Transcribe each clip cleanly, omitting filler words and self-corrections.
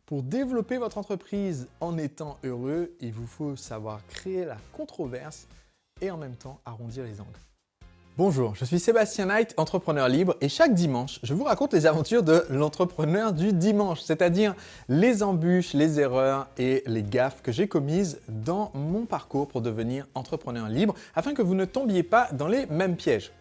Pour développer votre entreprise en étant heureux, il vous faut savoir créer la controverse et en même temps arrondir les angles. Bonjour, je suis Sébastien Knight, entrepreneur libre et chaque dimanche, je vous raconte les aventures de l'entrepreneur du dimanche, c'est-à-dire les embûches, les erreurs et les gaffes que j'ai commises dans mon parcours pour devenir entrepreneur libre afin que vous ne tombiez pas dans les mêmes pièges.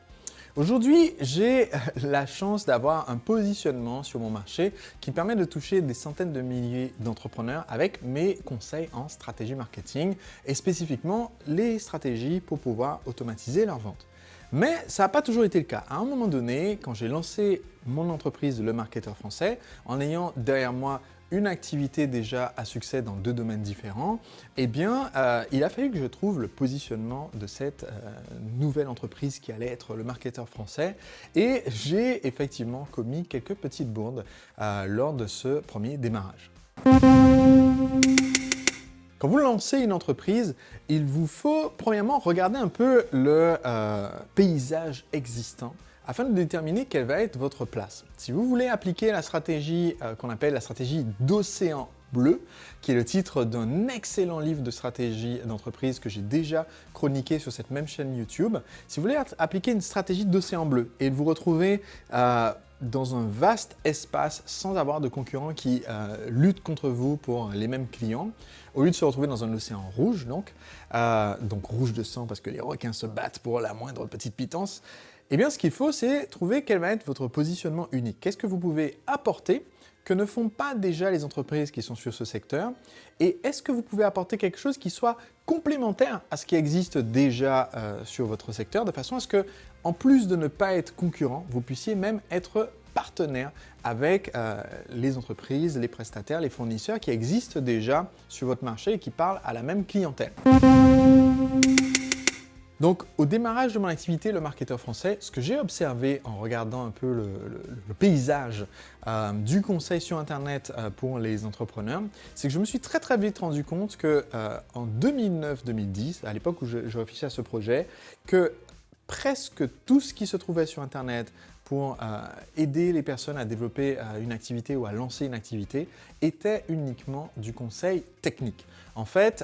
Aujourd'hui, j'ai la chance d'avoir un positionnement sur mon marché qui permet de toucher des centaines de milliers d'entrepreneurs avec mes conseils en stratégie marketing et spécifiquement les stratégies pour pouvoir automatiser leurs ventes. Mais ça n'a pas toujours été le cas. À un moment donné, quand j'ai lancé mon entreprise Le Marketeur Français, en ayant derrière moi une activité déjà à succès dans deux domaines différents, eh bien, il a fallu que je trouve le positionnement de cette nouvelle entreprise qui allait être Le Marketeur Français. Et j'ai effectivement commis quelques petites bourdes lors de ce premier démarrage. Quand vous lancez une entreprise, il vous faut premièrement regarder un peu le paysage existant afin de déterminer quelle va être votre place. Si vous voulez appliquer la stratégie qu'on appelle la stratégie d'océan bleu, qui est le titre d'un excellent livre de stratégie d'entreprise que j'ai déjà chroniqué sur cette même chaîne YouTube, si vous voulez appliquer une stratégie d'océan bleu et vous retrouver dans un vaste espace sans avoir de concurrents qui luttent contre vous pour les mêmes clients, au lieu de se retrouver dans un océan rouge, donc rouge de sang parce que les requins se battent pour la moindre petite pitance, eh bien ce qu'il faut c'est trouver quel va être votre positionnement unique. Qu'est-ce que vous pouvez apporter que ne font pas déjà les entreprises qui sont sur ce secteur? Et est-ce que vous pouvez apporter quelque chose qui soit complémentaire à ce qui existe déjà sur votre secteur, de façon à ce que, en plus de ne pas être concurrent, vous puissiez même être partenaire avec les entreprises, les prestataires, les fournisseurs qui existent déjà sur votre marché et qui parlent à la même clientèle. Donc, au démarrage de mon activité, Le Marketeur Français, ce que j'ai observé en regardant un peu le paysage du conseil sur Internet pour les entrepreneurs, c'est que je me suis très vite rendu compte qu'en 2009-2010, à l'époque où je réfléchissais à ce projet, que presque tout ce qui se trouvait sur Internet pour aider les personnes à développer une activité ou à lancer une activité était uniquement du conseil technique. En fait,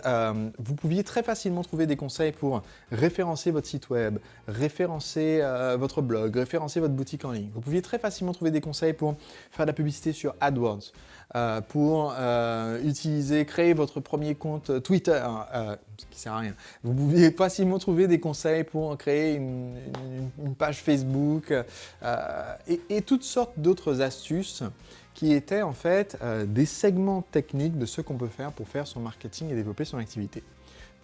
vous pouviez très facilement trouver des conseils pour référencer votre site web, référencer votre blog, référencer votre boutique en ligne. Vous pouviez très facilement trouver des conseils pour faire de la publicité sur AdWords, pour créer votre premier compte Twitter, ce qui ne sert à rien. Vous pouviez facilement trouver des conseils pour créer une page Facebook et toutes sortes d'autres astuces qui étaient en fait des segments techniques de ce qu'on peut faire pour faire son marketing et développer son activité.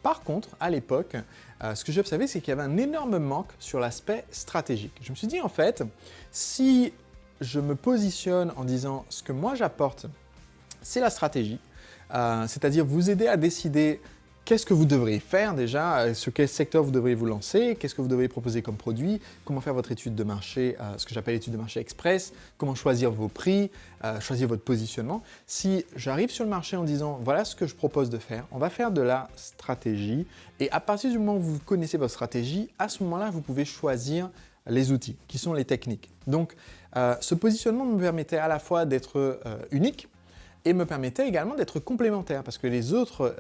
Par contre, à l'époque, ce que j'ai observé, c'est qu'il y avait un énorme manque sur l'aspect stratégique. Je me suis dit en fait, si je me positionne en disant ce que moi j'apporte, c'est la stratégie, c'est-à-dire vous aider à décider qu'est-ce que vous devriez faire déjà, sur quel secteur vous devriez vous lancer, qu'est-ce que vous devriez proposer comme produit, comment faire votre étude de marché, ce que j'appelle l'étude de marché express, comment choisir vos prix, choisir votre positionnement. Si j'arrive sur le marché en disant voilà ce que je propose de faire, on va faire de la stratégie et à partir du moment où vous connaissez votre stratégie, à ce moment-là, vous pouvez choisir les outils qui sont les techniques. Donc, ce positionnement me permettait à la fois d'être unique, et me permettait également d'être complémentaire parce que les autres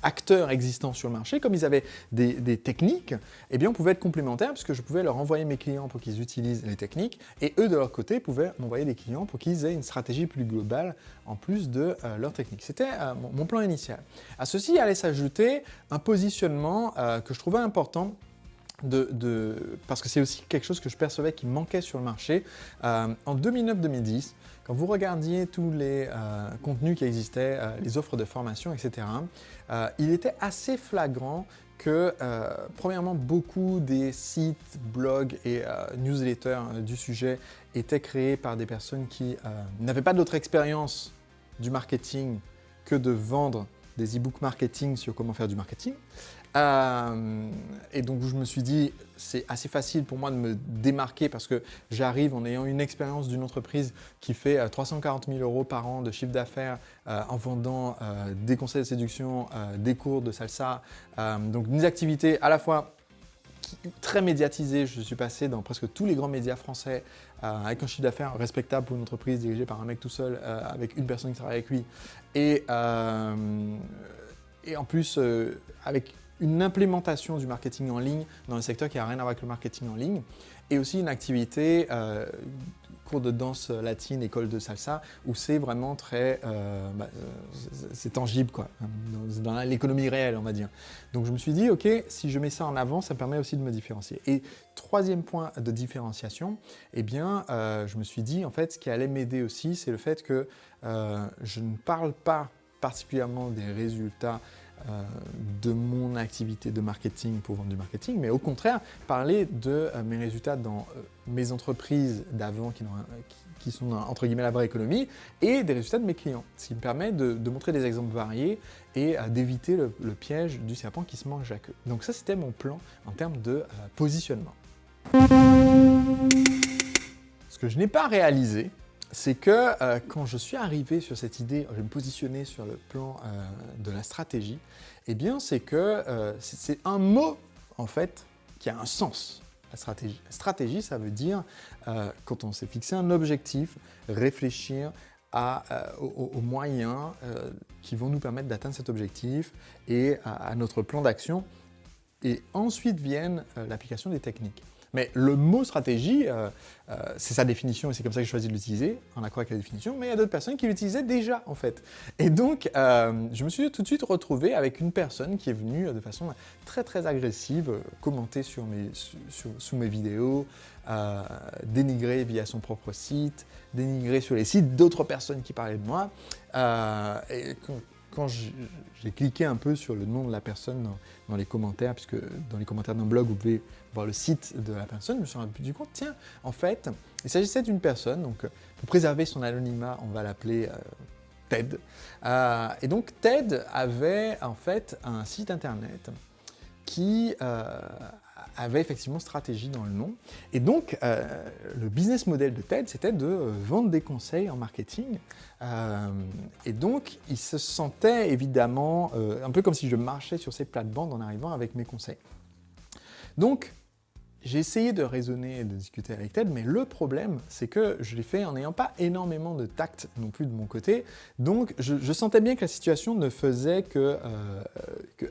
acteurs existants sur le marché, comme ils avaient des techniques, eh bien on pouvait être complémentaires puisque je pouvais leur envoyer mes clients pour qu'ils utilisent les techniques et eux de leur côté pouvaient m'envoyer des clients pour qu'ils aient une stratégie plus globale en plus de leurs techniques. C'était mon plan initial. À ceci allait s'ajouter un positionnement que je trouvais important parce que c'est aussi quelque chose que je percevais qui manquait sur le marché. En 2009-2010, quand vous regardiez tous les contenus qui existaient, les offres de formation, etc., il était assez flagrant que, premièrement, beaucoup des sites, blogs et newsletters du sujet étaient créés par des personnes qui n'avaient pas d'autre expérience du marketing que de vendre des e-books marketing sur comment faire du marketing. Et donc je me suis dit, c'est assez facile pour moi de me démarquer parce que j'arrive en ayant une expérience d'une entreprise qui fait 340 000 € par an de chiffre d'affaires en vendant des conseils de séduction, des cours de salsa, donc des activités à la fois très médiatisées. Je suis passé dans presque tous les grands médias français avec un chiffre d'affaires respectable pour une entreprise dirigée par un mec tout seul, avec une personne qui travaille avec lui, et en plus avec une implémentation du marketing en ligne dans un secteur qui n'a rien à voir avec le marketing en ligne, et aussi une activité, cours de danse latine, école de salsa, où c'est vraiment très, c'est tangible quoi, dans l'économie réelle on va dire. Donc je me suis dit, ok, si je mets ça en avant, ça me permet aussi de me différencier. Et troisième point de différenciation, eh bien, je me suis dit, en fait, ce qui allait m'aider aussi, c'est le fait que je ne parle pas particulièrement des résultats de mon activité de marketing pour vendre du marketing, mais au contraire, parler de mes résultats dans mes entreprises d'avant qui sont dans, entre guillemets la vraie économie et des résultats de mes clients, ce qui me permet de montrer des exemples variés et d'éviter le piège du serpent qui se mange la queue. Donc ça, c'était mon plan en termes de positionnement. Ce que je n'ai pas réalisé, c'est que quand je suis arrivé sur cette idée, je vais me positionner sur le plan de la stratégie, eh bien c'est que c'est un mot en fait qui a un sens, la stratégie. La stratégie, ça veut dire, quand on s'est fixé un objectif, réfléchir aux moyens qui vont nous permettre d'atteindre cet objectif et à notre plan d'action. Et ensuite viennent l'application des techniques. Mais le mot stratégie, c'est sa définition et c'est comme ça que j'ai choisi de l'utiliser, en accord avec la définition, mais il y a d'autres personnes qui l'utilisaient déjà en fait. Et donc, je me suis tout de suite retrouvé avec une personne qui est venue de façon très très agressive, commenter sous mes vidéos, dénigrer via son propre site, dénigrer sur les sites d'autres personnes qui parlaient de moi. Et quand j'ai cliqué un peu sur le nom de la personne dans les commentaires, puisque dans les commentaires d'un blog, vous pouvez voir le site de la personne, je me suis rendu compte, tiens, en fait, il s'agissait d'une personne, donc pour préserver son anonymat, on va l'appeler Ted. Et donc Ted avait en fait un site internet qui avait effectivement stratégie dans le nom. Et donc, le business model de TED, c'était de vendre des conseils en marketing. Et donc, il se sentait évidemment un peu comme si je marchais sur ses plates-bandes en arrivant avec mes conseils. Donc, j'ai essayé de raisonner et de discuter avec Ted, mais le problème, c'est que je l'ai fait en n'ayant pas énormément de tact non plus de mon côté. Donc, je sentais bien que la situation ne faisait que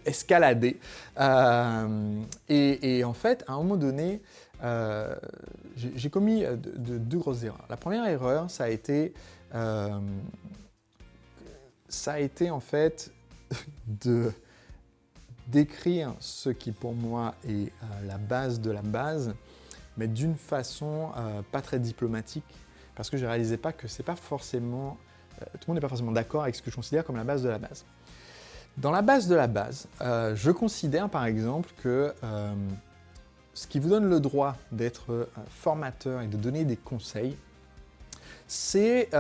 escalader. Et en fait, à un moment donné, j'ai commis deux grosses erreurs. La première erreur, ça a été en fait d'écrire ce qui pour moi est la base de la base, mais d'une façon pas très diplomatique, parce que je ne réalisais pas que c'est pas forcément, tout le monde n'est pas forcément d'accord avec ce que je considère comme la base de la base. Dans la base de la base, je considère par exemple que ce qui vous donne le droit d'être formateur et de donner des conseils, c'est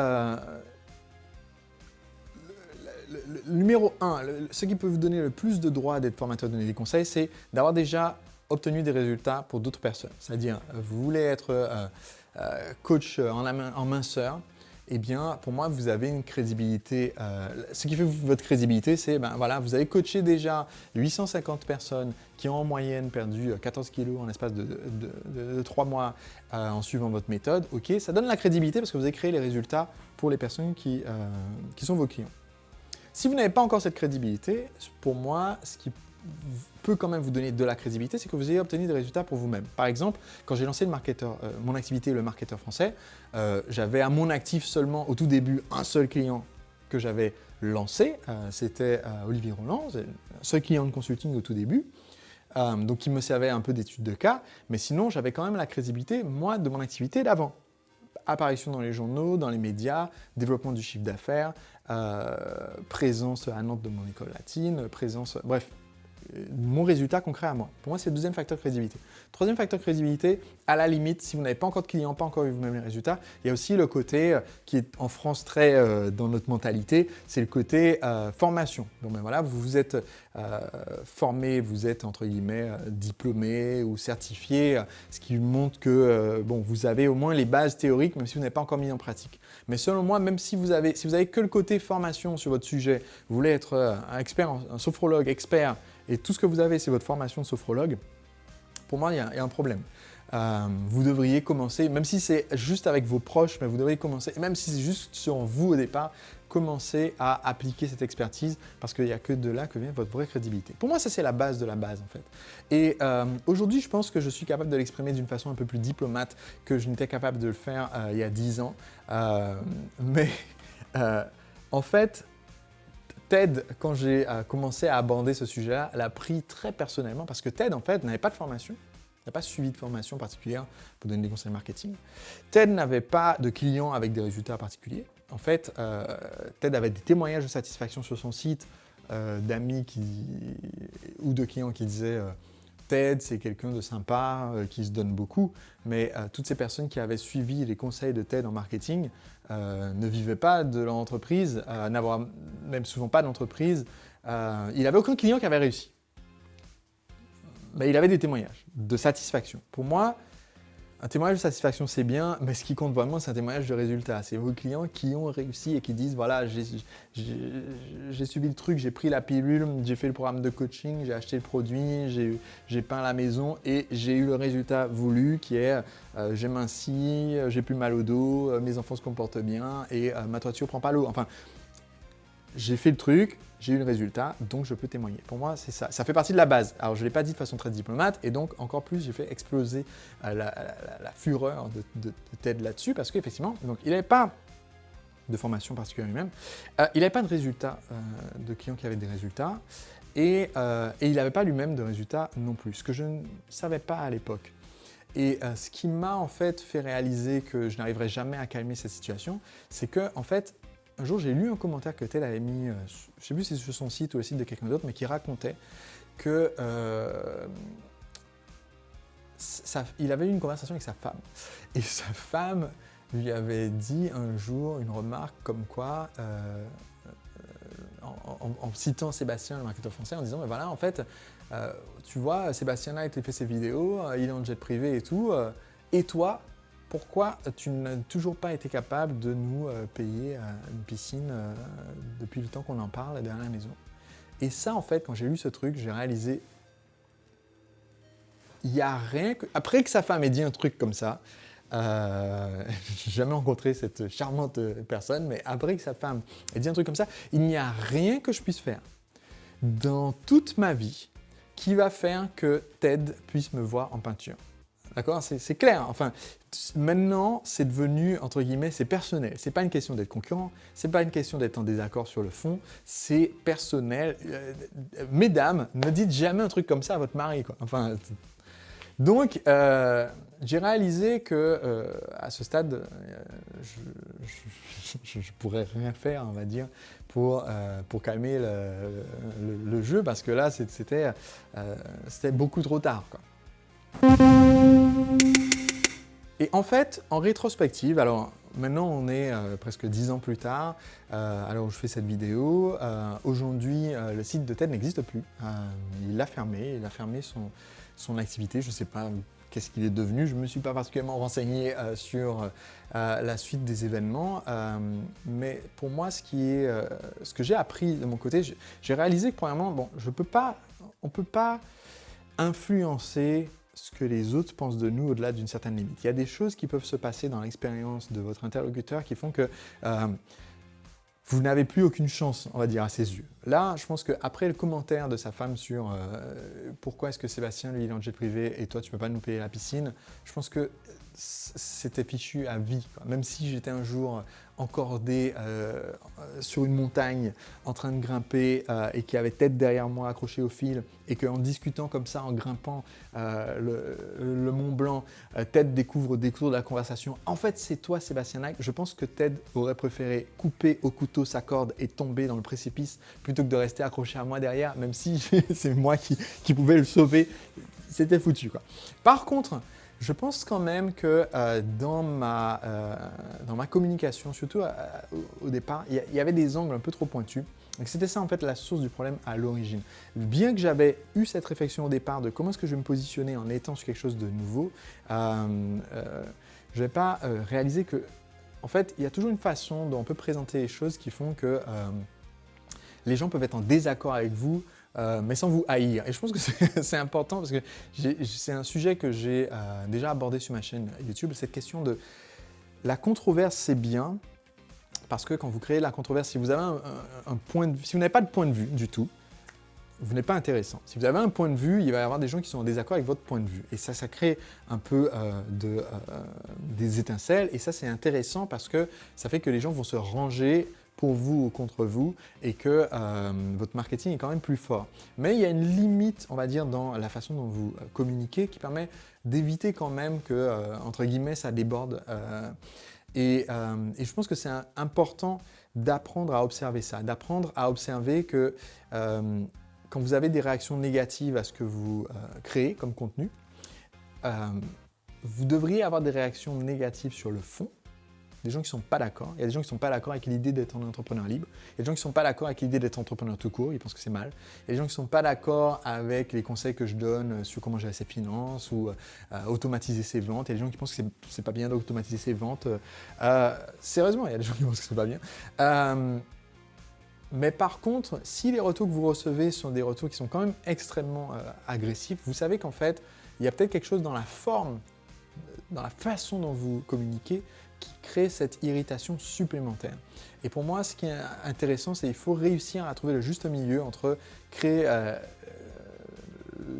le numéro 1, ce qui peut vous donner le plus de droit d'être formateur et de donner des conseils, c'est d'avoir déjà obtenu des résultats pour d'autres personnes. C'est-à-dire, vous voulez être coach en minceur, eh bien, pour moi, vous avez une crédibilité. Ce qui fait votre crédibilité, c'est, voilà, vous avez coaché déjà 850 personnes qui ont en moyenne perdu 14 kilos en l'espace de 3 mois en suivant votre méthode. Ok, ça donne la crédibilité parce que vous avez créé les résultats pour les personnes qui sont vos clients. Si vous n'avez pas encore cette crédibilité, pour moi, ce qui peut quand même vous donner de la crédibilité, c'est que vous ayez obtenu des résultats pour vous-même. Par exemple, quand j'ai lancé mon activité, le marketeur français, j'avais à mon actif seulement au tout début un seul client que j'avais lancé, c'était Olivier Roland, un seul client de consulting au tout début. Donc il me servait un peu d'étude de cas, mais sinon j'avais quand même la crédibilité, moi, de mon activité d'avant. Apparition dans les journaux, dans les médias, développement du chiffre d'affaires, présence à Nantes de mon école latine, bref, mon résultat concret à moi. Pour moi, c'est le deuxième facteur de crédibilité. Troisième facteur de crédibilité, à la limite, si vous n'avez pas encore de clients, pas encore eu vous-même les résultats, il y a aussi le côté qui est en France très dans notre mentalité, c'est le côté formation. Donc voilà, vous vous êtes formé, vous êtes entre guillemets diplômé ou certifié, ce qui montre que vous avez au moins les bases théoriques, même si vous n'avez pas encore mis en pratique. Mais selon moi, même si vous avez que le côté formation sur votre sujet, vous voulez être un expert, un sophrologue expert, et tout ce que vous avez, c'est votre formation de sophrologue, pour moi, il y a un problème. vous devriez commencer, même si c'est juste avec vos proches, mais vous devriez commencer, et même si c'est juste sur vous au départ, commencer à appliquer cette expertise parce qu'il n'y a que de là que vient votre vraie crédibilité. Pour moi, ça c'est la base de la base en fait. Et aujourd'hui, je pense que je suis capable de l'exprimer d'une façon un peu plus diplomate que je n'étais capable de le faire il y a 10 ans. Mais en fait, TED, quand j'ai commencé à aborder ce sujet-là, l'a pris très personnellement parce que TED, en fait, n'avait pas de formation. Il n'a pas suivi de formation particulière pour donner des conseils marketing. TED n'avait pas de clients avec des résultats particuliers. En fait, TED avait des témoignages de satisfaction sur son site d'amis ou de clients qui disaient TED, c'est quelqu'un de sympa, qui se donne beaucoup, mais toutes ces personnes qui avaient suivi les conseils de TED en marketing ne vivaient pas de leur entreprise, n'avaient même souvent pas d'entreprise. Il n'avait aucun client qui avait réussi. Mais il avait des témoignages de satisfaction. Pour moi, un témoignage de satisfaction, c'est bien, mais ce qui compte vraiment, c'est un témoignage de résultat. C'est vos clients qui ont réussi et qui disent, voilà, j'ai suivi le truc, j'ai pris la pilule, j'ai fait le programme de coaching, j'ai acheté le produit, j'ai peint la maison et j'ai eu le résultat voulu qui est, j'ai minci, j'ai plus mal au dos, mes enfants se comportent bien et ma toiture prend pas l'eau. Enfin, j'ai fait le truc, j'ai eu le résultat, donc je peux témoigner. Pour moi, c'est ça. Ça fait partie de la base. Alors, je ne l'ai pas dit de façon très diplomate, et donc, encore plus, j'ai fait exploser la fureur de TED là-dessus, parce qu'effectivement, il n'avait pas de formation particulière lui-même, il n'avait pas de résultats, de clients qui avaient des résultats, et il n'avait pas lui-même de résultats non plus, ce que je ne savais pas à l'époque. Et ce qui m'a en fait réaliser que je n'arriverais jamais à calmer cette situation, c'est que, en fait, un jour, j'ai lu un commentaire que TED avait mis, je ne sais plus si c'est sur son site ou le site de quelqu'un d'autre, mais qui racontait que il avait eu une conversation avec sa femme. Et sa femme lui avait dit un jour une remarque comme quoi, en citant Sébastien, le marketeur français, en disant, mais voilà, en fait, tu vois, Sébastien a fait ses vidéos, il est en jet privé et tout, et toi, pourquoi tu n'as toujours pas été capable de nous payer une piscine depuis le temps qu'on en parle derrière la maison? Et ça, en fait, quand j'ai lu ce truc, j'ai réalisé, il n'y a rien que... Après que sa femme ait dit un truc comme ça, j'ai jamais rencontré cette charmante personne, mais après que sa femme ait dit un truc comme ça, il n'y a rien que je puisse faire dans toute ma vie qui va faire que TED puisse me voir en peinture. D'accord? C'est clair. Enfin, maintenant, c'est devenu, entre guillemets, c'est personnel. C'est pas une question d'être concurrent, c'est pas une question d'être en désaccord sur le fond, c'est personnel. Mesdames, ne dites jamais un truc comme ça à votre mari, quoi. Enfin, donc, j'ai réalisé que à ce stade, je pourrais rien faire, on va dire, pour calmer le jeu, parce que là, c'était beaucoup trop tard, quoi. Et en fait, en rétrospective, alors maintenant on est presque 10 ans plus tard, alors je fais cette vidéo, aujourd'hui le site de TED n'existe plus, il a fermé son activité, je ne sais pas qu'est-ce qu'il est devenu, je ne me suis pas particulièrement renseigné sur la suite des événements, mais pour moi ce que j'ai appris de mon côté, j'ai réalisé que premièrement, bon, on ne peut pas influencer ce que les autres pensent de nous au-delà d'une certaine limite. Il y a des choses qui peuvent se passer dans l'expérience de votre interlocuteur qui font que vous n'avez plus aucune chance, on va dire, à ses yeux. Là, je pense qu'après le commentaire de sa femme sur pourquoi est-ce que Sébastien, lui, il est en jet privé et toi, tu ne peux pas nous payer la piscine, je pense que c'était fichu à vie, quoi. Même si j'étais un jour encordé sur une montagne en train de grimper et qu'il y avait TED derrière moi accroché au fil et qu'en discutant comme ça, en grimpant le Mont Blanc, TED découvre au détour de la conversation « En fait, c'est toi, Sébastien Nike », je pense que TED aurait préféré couper au couteau sa corde et tomber dans le précipice plutôt que de rester accroché à moi derrière, même si c'est moi qui pouvais le sauver. C'était foutu, quoi. Par contre, je pense quand même que dans ma communication, surtout au départ, il y avait des angles un peu trop pointus. Et c'était ça en fait la source du problème à l'origine. Bien que j'avais eu cette réflexion au départ de comment est-ce que je vais me positionner en étant sur quelque chose de nouveau, je n'avais pas réalisé que, en fait, il y a toujours une façon dont on peut présenter les choses qui font que les gens peuvent être en désaccord avec vous mais sans vous haïr. Et je pense que c'est important parce que c'est un sujet que j'ai déjà abordé sur ma chaîne YouTube, cette question de la controverse, c'est bien, parce que quand vous créez la controverse, si vous avez un point de vue, si vous n'avez pas de point de vue du tout, vous n'êtes pas intéressant. Si vous avez un point de vue, il va y avoir des gens qui sont en désaccord avec votre point de vue. Et ça crée un peu des étincelles. Et ça, c'est intéressant parce que ça fait que les gens vont se ranger pour vous ou contre vous et que votre marketing est quand même plus fort. Mais il y a une limite, on va dire, dans la façon dont vous communiquez qui permet d'éviter quand même que, entre guillemets, ça déborde. Et je pense que c'est important d'apprendre à observer ça, d'apprendre à observer que quand vous avez des réactions négatives à ce que vous créez comme contenu, vous devriez avoir des réactions négatives sur le fond, des gens qui ne sont pas d'accord. Il y a des gens qui ne sont pas d'accord avec l'idée d'être un entrepreneur libre. Il y a des gens qui ne sont pas d'accord avec l'idée d'être entrepreneur tout court, ils pensent que c'est mal. Il y a des gens qui ne sont pas d'accord avec les conseils que je donne sur comment gérer ses finances ou automatiser ses ventes. Il y a des gens qui pensent que c'est pas bien d'automatiser ses ventes. Sérieusement, il y a des gens qui pensent que c'est pas bien. Mais par contre, si les retours que vous recevez sont des retours qui sont quand même extrêmement agressifs, vous savez qu'en fait, il y a peut-être quelque chose dans la forme, dans la façon dont vous communiquez, qui crée cette irritation supplémentaire. Et pour moi, ce qui est intéressant, c'est qu'il faut réussir à trouver le juste milieu entre créer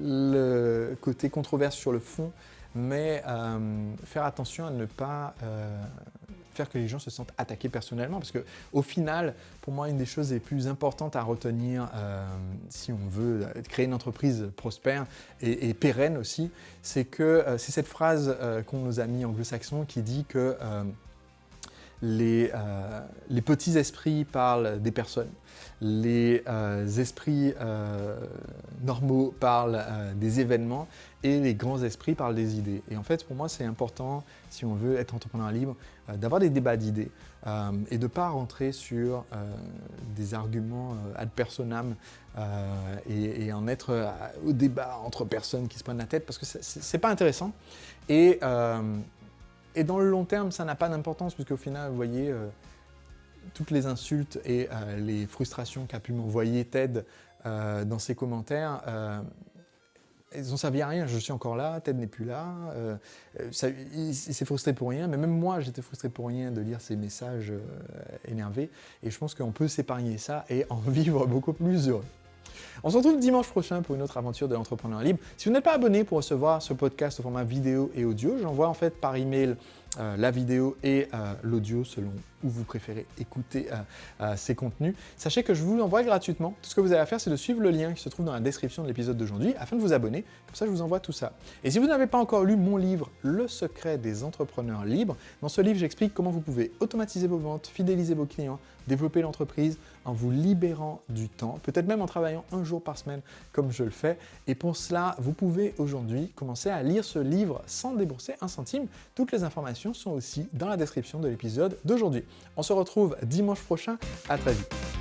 le côté controverse sur le fond, mais faire attention à ne pas faire que les gens se sentent attaqués personnellement, parce qu'au final, pour moi, une des choses les plus importantes à retenir si on veut créer une entreprise prospère et pérenne aussi, c'est que c'est cette phrase qu'ont nos amis anglo-saxons qui dit que les petits esprits parlent des personnes, les esprits normaux parlent des événements et les grands esprits parlent des idées. Et en fait, pour moi, c'est important, si on veut être entrepreneur libre, d'avoir des débats d'idées et de ne pas rentrer sur des arguments ad personam et en être au débat entre personnes qui se prennent la tête parce que c'est pas intéressant. Et dans le long terme, ça n'a pas d'importance puisque au final, vous voyez, toutes les insultes et les frustrations qu'a pu m'envoyer Ted dans ses commentaires, ils n'ont servi à rien. Je suis encore là, Ted n'est plus là, il s'est frustré pour rien, mais même moi, j'étais frustré pour rien de lire ces messages énervés. Et je pense qu'on peut s'épargner ça et en vivre beaucoup plus heureux. On se retrouve dimanche prochain pour une autre aventure de l'entrepreneur libre. Si vous n'êtes pas abonné pour recevoir ce podcast au format vidéo et audio, j'envoie en fait par email la vidéo et l'audio selon où vous préférez écouter ces contenus. Sachez que je vous l'envoie gratuitement. Tout ce que vous avez à faire, c'est de suivre le lien qui se trouve dans la description de l'épisode d'aujourd'hui afin de vous abonner. Comme ça, je vous envoie tout ça. Et si vous n'avez pas encore lu mon livre, Le secret des entrepreneurs libres, dans ce livre, j'explique comment vous pouvez automatiser vos ventes, fidéliser vos clients, développer l'entreprise en vous libérant du temps, peut-être même en travaillant un jour par semaine comme je le fais. Et pour cela, vous pouvez aujourd'hui commencer à lire ce livre sans débourser un centime. Toutes les informations sont aussi dans la description de l'épisode d'aujourd'hui. On se retrouve dimanche prochain, à très vite.